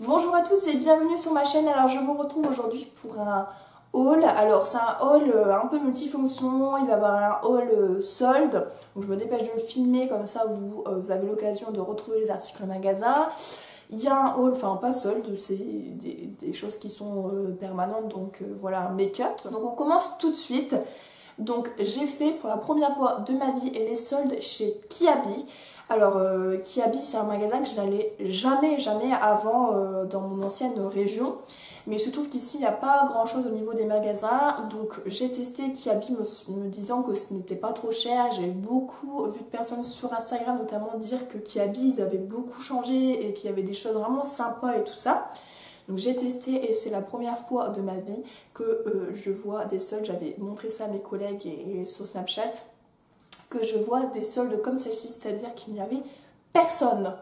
Bonjour à tous et bienvenue sur ma chaîne. Alors je vous retrouve aujourd'hui pour un haul. Alors c'est un haul un peu multifonction, il va y avoir un haul solde. Donc je me dépêche de le filmer, comme ça vous avez l'occasion de retrouver les articles au magasin. Il y a un haul, enfin pas solde, c'est des choses qui sont permanentes, donc voilà, un make-up. Donc on commence tout de suite. Donc j'ai fait pour la première fois de ma vie les soldes chez Kiabi. Alors Kiabi, c'est un magasin que je n'allais jamais avant dans mon ancienne région. Mais il se trouve qu'ici il n'y a pas grand chose au niveau des magasins. Donc j'ai testé Kiabi me disant que ce n'était pas trop cher. J'ai beaucoup vu de personnes sur Instagram notamment dire que Kiabi ils avaient beaucoup changé et qu'il y avait des choses vraiment sympas et tout ça. Donc j'ai testé et c'est la première fois de ma vie que je vois des soldes. J'avais montré ça à mes collègues et sur Snapchat, que je vois des soldes comme celle-ci, c'est-à-dire qu'il n'y avait personne.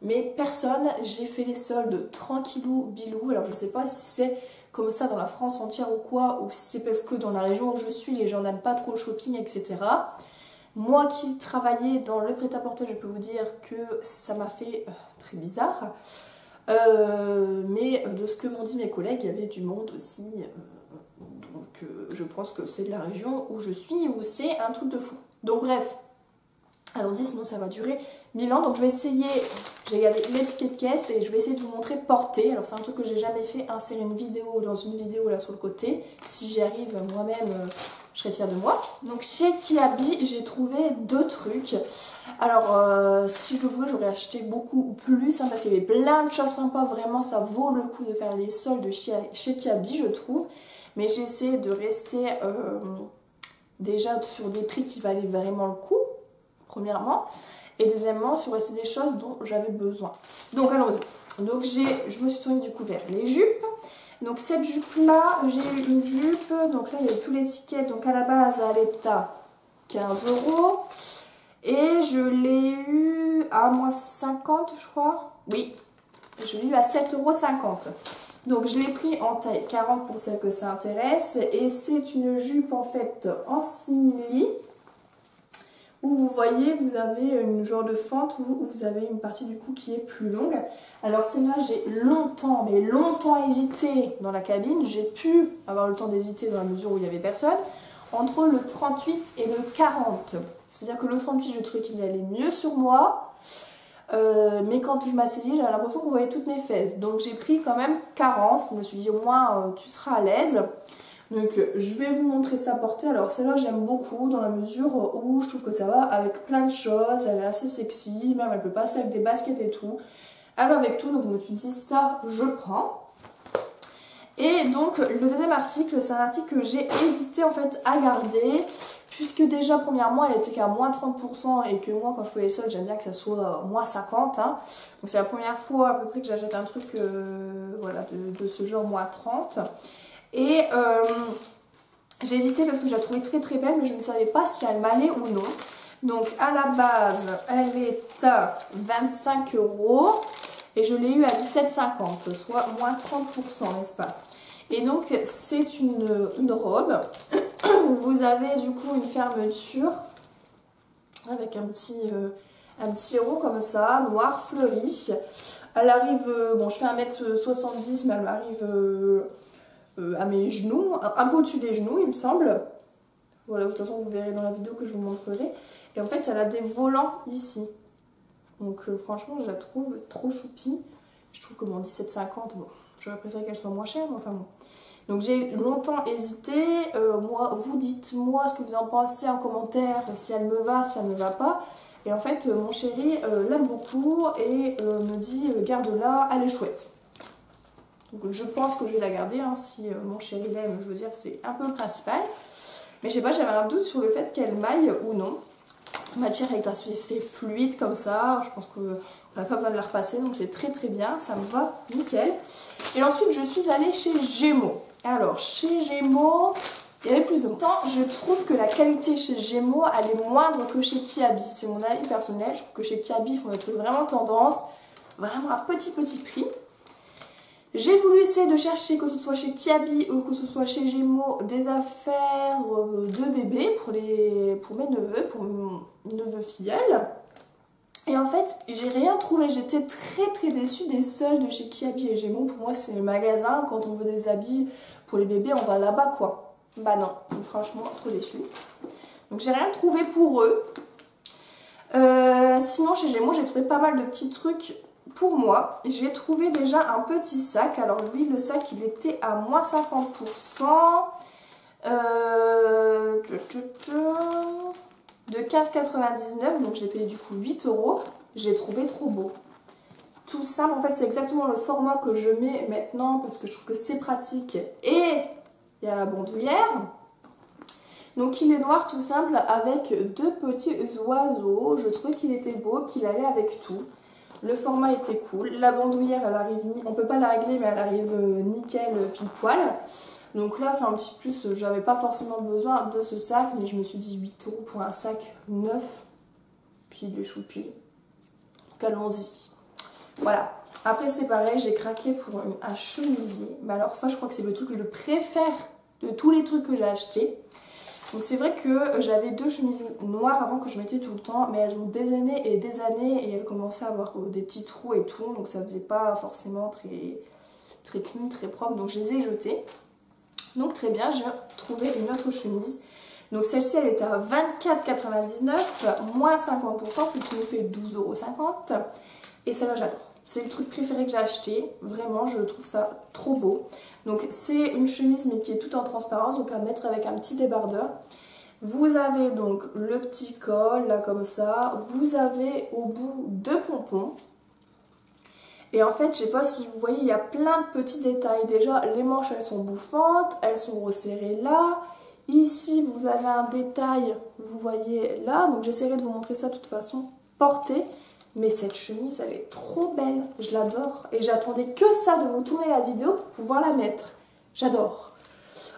Mais personne, j'ai fait les soldes tranquillou bilou. Alors je sais pas si c'est comme ça dans la France entière ou quoi, ou si c'est parce que dans la région où je suis, les gens n'aiment pas trop le shopping, etc. Moi qui travaillais dans le prêt-à-porter, je peux vous dire que ça m'a fait très bizarre. Mais de ce que m'ont dit mes collègues, il y avait du monde aussi. Donc je pense que c'est de la région où je suis, où c'est un truc de fou. Donc bref, allons-y, sinon ça va durer 1000 ans. Donc je vais essayer, j'ai gardé les tickets de caisse et je vais essayer de vous montrer porter. Alors c'est un truc que j'ai jamais fait, insérer une vidéo dans une vidéo là sur le côté. Si j'y arrive moi-même, je serai fière de moi. Donc chez Kiabi, j'ai trouvé deux trucs. Alors si je le voulais, j'aurais acheté beaucoup plus, hein, parce qu'il y avait plein de choses sympas. Vraiment, ça vaut le coup de faire les soldes chez Kiabi, je trouve. Mais j'ai essayé de rester déjà sur des prix qui valaient vraiment le coup, premièrement. Et deuxièmement, sur rester des choses dont j'avais besoin. Donc allons-y. Donc je me suis tournée du coup vers les jupes. Donc cette jupe-là, j'ai eu une jupe. Donc là, il y a tous les tickets. Donc à la base, elle est à 15 €. Et je l'ai eu à moins 50, je crois. Oui, je l'ai eu à 7,50 €. Donc je l'ai pris en taille 40 pour celle que ça intéresse. Et c'est une jupe en fait en simili. Où vous voyez, vous avez une genre de fente où vous avez une partie du cou qui est plus longue. Alors celle-là, j'ai longtemps, mais longtemps hésité dans la cabine. J'ai pu avoir le temps d'hésiter dans la mesure où il n'y avait personne. Entre le 38 et le 40. C'est-à-dire que le 38, je trouvais qu'il allait mieux sur moi. Mais quand je m'asseyais, j'avais l'impression qu'on voyait toutes mes fesses. Donc j'ai pris quand même 40. Je me suis dit au moins tu seras à l'aise. Donc je vais vous montrer ça portée. Alors celle-là j'aime beaucoup dans la mesure où je trouve que ça va avec plein de choses. Elle est assez sexy, même elle peut passer avec des baskets et tout. Elle va avec tout, donc je me suis dit ça je prends. Et donc le deuxième article, c'est un article que j'ai hésité en fait à garder. Puisque déjà premièrement elle était qu'à moins 30% et que moi quand je fais les soldes j'aime bien que ça soit moins 50 hein. Donc c'est la première fois à peu près que j'achète un truc voilà, de ce genre moins 30. Et j'ai hésité parce que je la trouvais très très belle mais je ne savais pas si elle m'allait ou non. Donc à la base elle est à 25 € et je l'ai eu à 17,50 €, soit moins 30%, n'est-ce pas? Et donc c'est une robe où vous avez du coup une fermeture avec un petit rond comme ça, noir fleuri. Elle arrive, bon je fais 1,70 m mais elle m'arrive à mes genoux, un peu au-dessus des genoux il me semble. Voilà, de toute façon vous verrez dans la vidéo que je vous montrerai. Et en fait elle a des volants ici. Donc franchement je la trouve trop choupie. Je trouve que mon 17,50, bon, j'aurais préféré qu'elle soit moins chère, mais enfin bon. Donc j'ai longtemps hésité. Vous dites-moi ce que vous en pensez en commentaire, si elle me va, si elle ne me va pas. Et en fait mon chéri l'aime beaucoup et me dit garde-la, elle est chouette. Donc je pense que je vais la garder, hein, si mon chéri l'aime, je veux dire c'est un peu le principal. Mais je sais pas, j'avais un doute sur le fait qu'elle maille ou non. La matière est assez fluide comme ça, je pense qu'on n'a pas besoin de la repasser, donc c'est très très bien, ça me va nickel. Et ensuite je suis allée chez Gémeaux. Alors chez Gémeaux, il y avait plus de temps. Je trouve que la qualité chez Gémeaux, elle est moindre que chez Kiabi. C'est mon avis personnel, je trouve que chez Kiabi, ils font des trucs vraiment tendance, vraiment à petit prix. J'ai voulu essayer de chercher, que ce soit chez Kiabi ou que ce soit chez Gémeaux, des affaires de bébé pour mes neveux, pour mon neveu filleul. Et en fait, j'ai rien trouvé. J'étais très déçue des soldes de chez Kiabi et Gémeaux. Pour moi, c'est le magasin. Quand on veut des habits pour les bébés, on va là-bas, quoi. Bah non, donc, franchement, trop déçue. Donc j'ai rien trouvé pour eux. Sinon, chez Gémeaux, j'ai trouvé pas mal de petits trucs pour moi. J'ai trouvé déjà un petit sac. Alors lui, le sac, il était à moins 50%. De 15,99, donc j'ai payé du coup 8 €. J'ai trouvé trop beau. Tout simple, en fait, c'est exactement le format que je mets maintenant parce que je trouve que c'est pratique. Et il y a la bandoulière. Donc il est noir tout simple avec deux petits oiseaux. Je trouvais qu'il était beau, qu'il allait avec tout. Le format était cool. La bandoulière, elle arrive, on peut pas la régler, mais elle arrive nickel pile poil. Donc là, c'est un petit plus. J'avais pas forcément besoin de ce sac, mais je me suis dit 8 € pour un sac neuf. Puis des choupi. Donc allons-y. Voilà. Après, c'est pareil, j'ai craqué pour un chemisier. Mais alors ça, je crois que c'est le truc que je préfère de tous les trucs que j'ai achetés. Donc c'est vrai que j'avais deux chemises noires avant que je mettais tout le temps, mais elles ont des années et elles commençaient à avoir des petits trous et tout, donc ça faisait pas forcément très clean, très propre, donc je les ai jetées. Donc très bien, j'ai trouvé une autre chemise. Donc celle-ci, elle était à 24,99, moins 50%, ce qui nous fait 12,50 €. Et celle-là, j'adore. C'est le truc préféré que j'ai acheté. Vraiment, je trouve ça trop beau. Donc c'est une chemise mais qui est toute en transparence, donc à mettre avec un petit débardeur. Vous avez donc le petit col, là comme ça. Vous avez au bout deux pompons. Et en fait, je sais pas si vous voyez, il y a plein de petits détails. Déjà, les manches, elles sont bouffantes, elles sont resserrées là. Ici, vous avez un détail, vous voyez là. Donc j'essaierai de vous montrer ça de toute façon porté. Mais cette chemise, elle est trop belle. Je l'adore. Et j'attendais que ça de vous tourner la vidéo pour pouvoir la mettre. J'adore.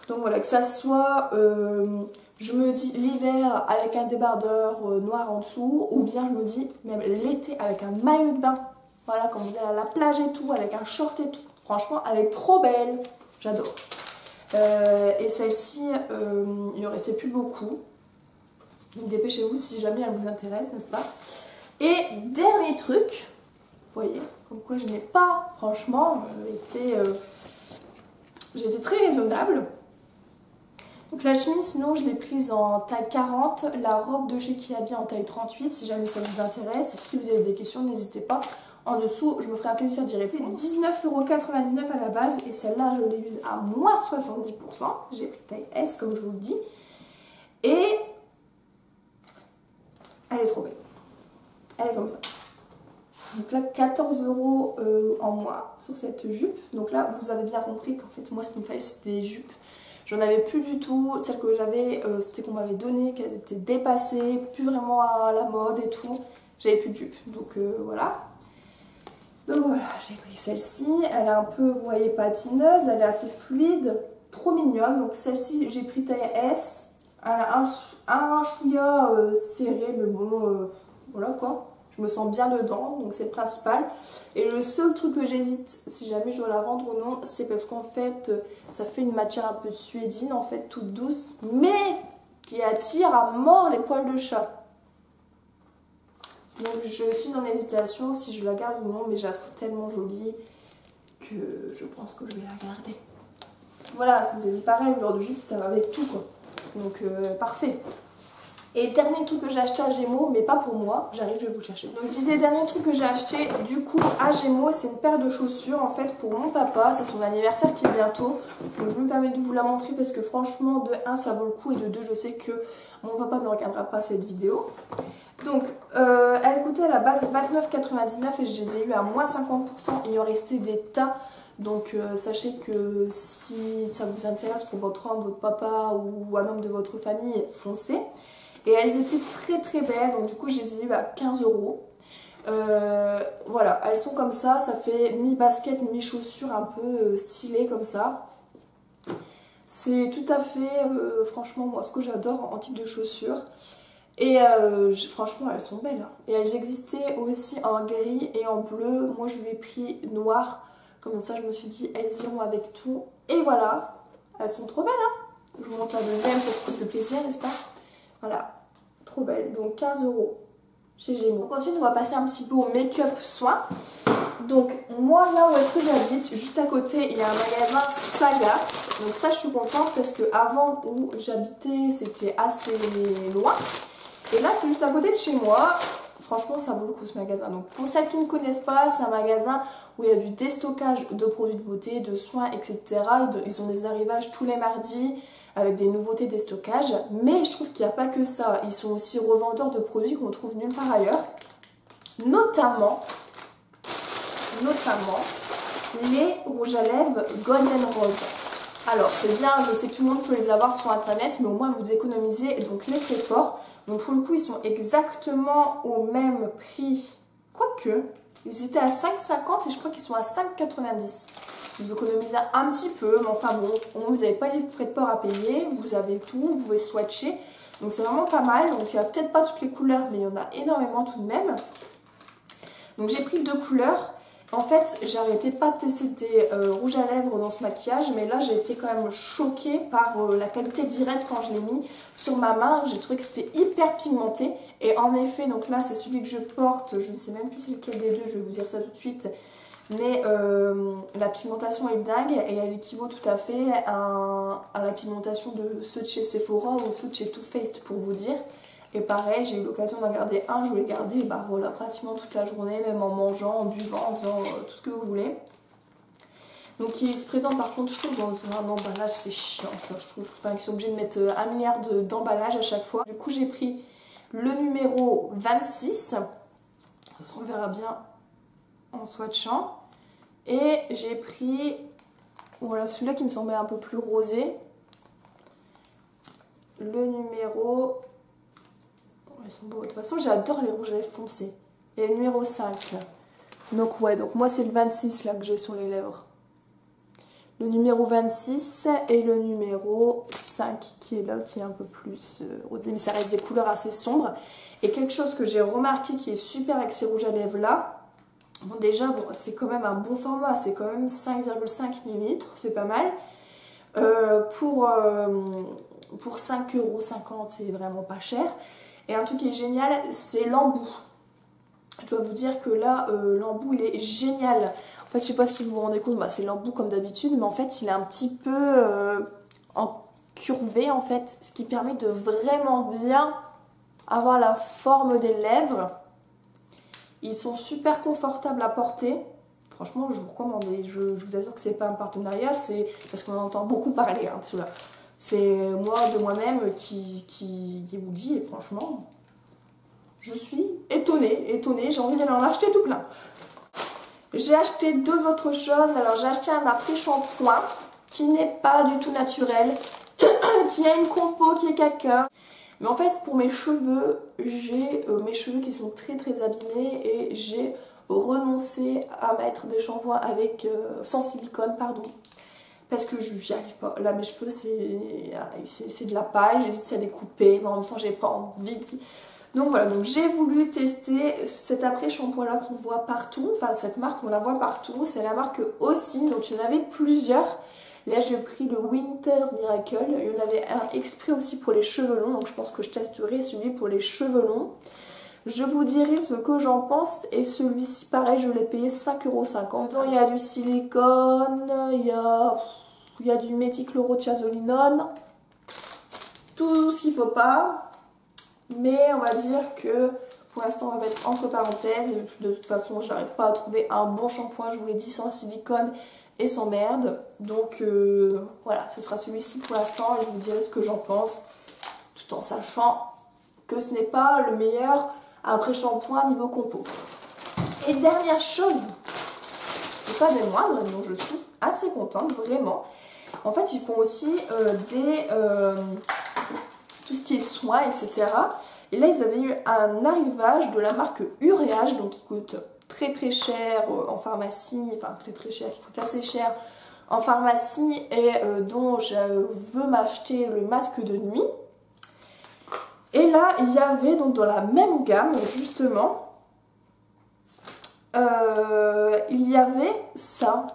Donc voilà, que ça soit, je me dis l'hiver avec un débardeur noir en dessous. Ou bien je me dis même l'été avec un maillot de bain. Voilà, quand vous allez à la plage et tout, avec un short et tout. Franchement, elle est trop belle. J'adore. Et celle-ci, il en restait plus beaucoup. Donc dépêchez-vous si jamais elle vous intéresse, n'est-ce pas? Et dernier truc, vous voyez, comme quoi je n'ai pas, franchement, j'ai été très raisonnable. Donc la chemise, sinon, je l'ai prise en taille 40, la robe de chez Kiabi en taille 38, si jamais ça vous intéresse. Et si vous avez des questions, n'hésitez pas. En dessous, je me ferai un plaisir d'y rester. 19,99 € à la base, et celle-là, je l'ai use à moins 70%. J'ai pris taille S, comme je vous le dis. Et elle est trop belle. Elle est comme ça. Donc là, 14 € en moins sur cette jupe. Donc là, vous avez bien compris qu'en fait, moi, ce qu'il me fallait, c'était des jupes. J'en avais plus du tout. Celles que j'avais, c'était qu'on m'avait donné, qu'elles étaient dépassées, plus vraiment à la mode et tout. J'avais plus de jupe. Donc voilà. Donc voilà, j'ai pris celle-ci. Elle est un peu, vous voyez, patineuse. Elle est assez fluide, trop mignonne. Donc celle-ci, j'ai pris taille S. Elle a un chouïa serré, mais bon, voilà quoi. Je me sens bien dedans, donc c'est le principal. Et le seul truc que j'hésite, si jamais je dois la vendre ou non, c'est parce qu'en fait, ça fait une matière un peu suédine, en fait, toute douce, mais qui attire à mort les poils de chat. Donc je suis en hésitation si je la garde ou non, mais je la trouve tellement jolie que je pense que je vais la garder. Voilà, c'est pareil, le genre de jupe, ça va avec tout, quoi. Donc parfait. Et dernier truc que j'ai acheté à Gémeaux, mais pas pour moi, j'arrive, je vais vous le chercher. Donc je disais, dernier truc que j'ai acheté du coup à Gémeaux, c'est une paire de chaussures en fait pour mon papa, c'est son anniversaire qui est bientôt. Donc je me permets de vous la montrer parce que franchement, de 1 ça vaut le coup et de 2 je sais que mon papa ne regardera pas cette vidéo. Donc elle coûtait à la base 29,99 et je les ai eu à moins 50%, il en restait des tas. Donc sachez que si ça vous intéresse pour votre homme, votre papa ou un homme de votre famille, foncez. Et elles étaient très belles, donc du coup je les ai eues à 15 €. Voilà, elles sont comme ça fait mi-basket, mi-chaussure un peu stylé comme ça. C'est tout à fait, franchement, moi ce que j'adore en type de chaussures. Et franchement elles sont belles. Et elles existaient aussi en gris et en bleu. Moi je lui ai pris noir. Comme ça je me suis dit elles iront avec tout. Et voilà, elles sont trop belles hein. Je vous montre la deuxième pour plus de plaisir, n'est-ce pas? Voilà, trop belle. Donc 15 €. chez Gémeaux. Donc ensuite on va passer un petit peu au make-up soin. Donc moi là où est-ce que j'habite, juste à côté il y a un magasin Saga. Donc ça je suis contente parce que avant où j'habitais c'était assez loin. Et là c'est juste à côté de chez moi. Franchement ça vaut le coup ce magasin. Donc pour celles qui ne connaissent pas, c'est un magasin où il y a du déstockage de produits de beauté, de soins, etc. Ils ont des arrivages tous les mardis avec des nouveautés déstockage. Mais je trouve qu'il n'y a pas que ça. Ils sont aussi revendeurs de produits qu'on trouve nulle part ailleurs. Notamment les rouges à lèvres Golden Rose. Alors c'est bien, je sais que tout le monde peut les avoir sur internet, mais au moins vous économisez donc les très forts. Donc pour le coup ils sont exactement au même prix, quoique ils étaient à 5,50 et je crois qu'ils sont à 5,90. Vous économisez un petit peu, mais enfin bon, au moins vous n'avez pas les frais de port à payer, vous avez tout, vous pouvez swatcher. Donc c'est vraiment pas mal, donc il n'y a peut-être pas toutes les couleurs, mais il y en a énormément tout de même. Donc j'ai pris 2 couleurs. En fait, j'arrêtais pas de tester des rouges à lèvres dans ce maquillage, mais là j'ai été quand même choquée par la qualité directe quand je l'ai mis sur ma main. J'ai trouvé que c'était hyper pigmenté. Et en effet, donc là c'est celui que je porte, je ne sais même plus c'est lequel des deux, je vais vous dire ça tout de suite. Mais la pigmentation est dingue et elle équivaut tout à fait à la pigmentation de ceux de chez Sephora ou ceux de chez Too Faced pour vous dire. Et pareil, j'ai eu l'occasion d'en garder un, je voulais garder bah voilà, pratiquement toute la journée, même en mangeant, en buvant, en faisant tout ce que vous voulez. Donc il se présente par contre, je trouve, dans un emballage, c'est chiant ça, je trouve. Enfin, ils sont obligés de mettre 1 milliard d'emballages à chaque fois. Du coup, j'ai pris le numéro 26. On verra bien en swatchant. Et j'ai pris, voilà, celui-là qui me semblait un peu plus rosé. Le numéro... Ils sont beaux. De toute façon, j'adore les rouges à lèvres foncés. Et le numéro 5. Donc ouais, donc moi c'est le 26 là que j'ai sur les lèvres. Le numéro 26 et le numéro 5 qui est là, qui est un peu plus rosé. Mais ça reste des couleurs assez sombres. Et quelque chose que j'ai remarqué qui est super avec ces rouges à lèvres là. Bon déjà, bon, c'est quand même un bon format. C'est quand même 5,5 ml. C'est pas mal. Pour 5,50 €, c'est vraiment pas cher. Et un truc qui est génial, c'est l'embout. Je dois vous dire que là, l'embout, il est génial. En fait, je sais pas si vous vous rendez compte, bah, c'est l'embout comme d'habitude, mais en fait, il est un petit peu curvé, en fait, ce qui permet de vraiment bien avoir la forme des lèvres. Ils sont super confortables à porter. Franchement, je vous recommande. Je vous assure que c'est pas un partenariat, c'est parce qu'on entend beaucoup parler de cela. C'est moi, de moi-même, qui vous dit, et franchement, je suis étonnée, j'ai envie d'aller en acheter tout plein. J'ai acheté 2 autres choses. Alors, j'ai acheté un après-shampoing qui n'est pas du tout naturel, qui a une compo qui est caca. Mais en fait, pour mes cheveux, j'ai mes cheveux qui sont très très abîmés et j'ai renoncé à mettre des shampoings avec, sans silicone, pardon. Parce que j'y arrive pas. Là, mes cheveux, c'est de la paille. J'hésite à les couper, mais en même temps, j'ai pas envie. Donc voilà, donc j'ai voulu tester cet après-shampoing là qu'on voit partout. Enfin, cette marque, on la voit partout. C'est la marque Ossim. Donc il y en avait plusieurs. Là, j'ai pris le Winter Miracle. Il y en avait un exprès aussi pour les cheveux longs. Donc je pense que je testerai celui pour les cheveux longs. Je vous dirai ce que j'en pense. Et celui-ci, pareil, je l'ai payé 5,50 €. Dedans, il y a du silicone, il y a du méthylchlorothiazolinone. Tout ce qu'il ne faut pas. Mais on va dire que pour l'instant, on va mettre entre parenthèses. Et de toute façon, je n'arrive pas à trouver un bon shampoing. Je vous l'ai dit, sans silicone et sans merde. Donc voilà, ce sera celui-ci pour l'instant. Et je vous dirai ce que j'en pense. Tout en sachant que ce n'est pas le meilleur après-shampoing niveau compo. Et dernière chose, et pas des moindres, dont je suis assez contente, vraiment. En fait, ils font aussi tout ce qui est soins, etc. Et là, ils avaient eu un arrivage de la marque Uréage, donc qui coûte très très cher en pharmacie, enfin très très cher, qui coûte assez cher en pharmacie et dont je veux m'acheter le masque de nuit. Et là, il y avait donc dans la même gamme, justement, il y avait ça.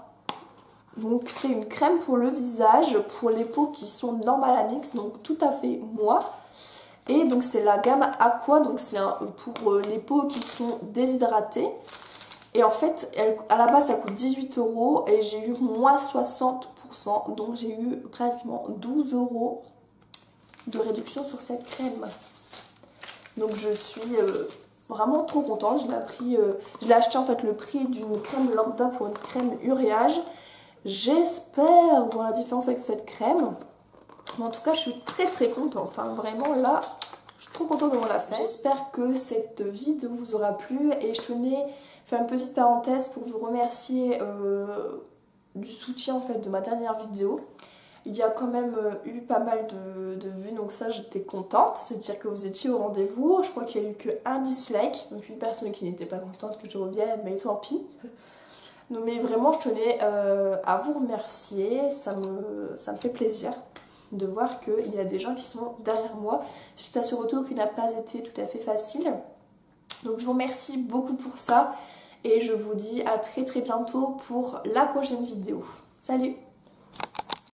Donc c'est une crème pour le visage, pour les peaux qui sont normales à mix, donc tout à fait moi. Et donc c'est la gamme Aqua, donc c'est pour les peaux qui sont déshydratées. Et en fait, à la base ça coûte 18 € et j'ai eu moins 60%. Donc j'ai eu pratiquement 12 € de réduction sur cette crème. Donc je suis vraiment trop contente. Je l'ai acheté en fait le prix d'une crème lambda pour une crème uréage. J'espère voir la différence avec cette crème. Mais en tout cas, je suis très contente. Hein. Vraiment là, je suis trop contente de la faire. J'espère que cette vidéo vous aura plu. Et je tenais à faire une petite parenthèse pour vous remercier du soutien en fait de ma dernière vidéo. Il y a quand même eu pas mal de vues, donc ça j'étais contente, c'est-à-dire que vous étiez au rendez-vous. Je crois qu'il n'y a eu qu'un dislike, donc une personne qui n'était pas contente que je revienne, mais tant pis. Non, mais vraiment je tenais à vous remercier, ça me fait plaisir de voir qu'il y a des gens qui sont derrière moi suite à ce retour qui n'a pas été tout à fait facile. Donc je vous remercie beaucoup pour ça et je vous dis à très bientôt pour la prochaine vidéo. Salut!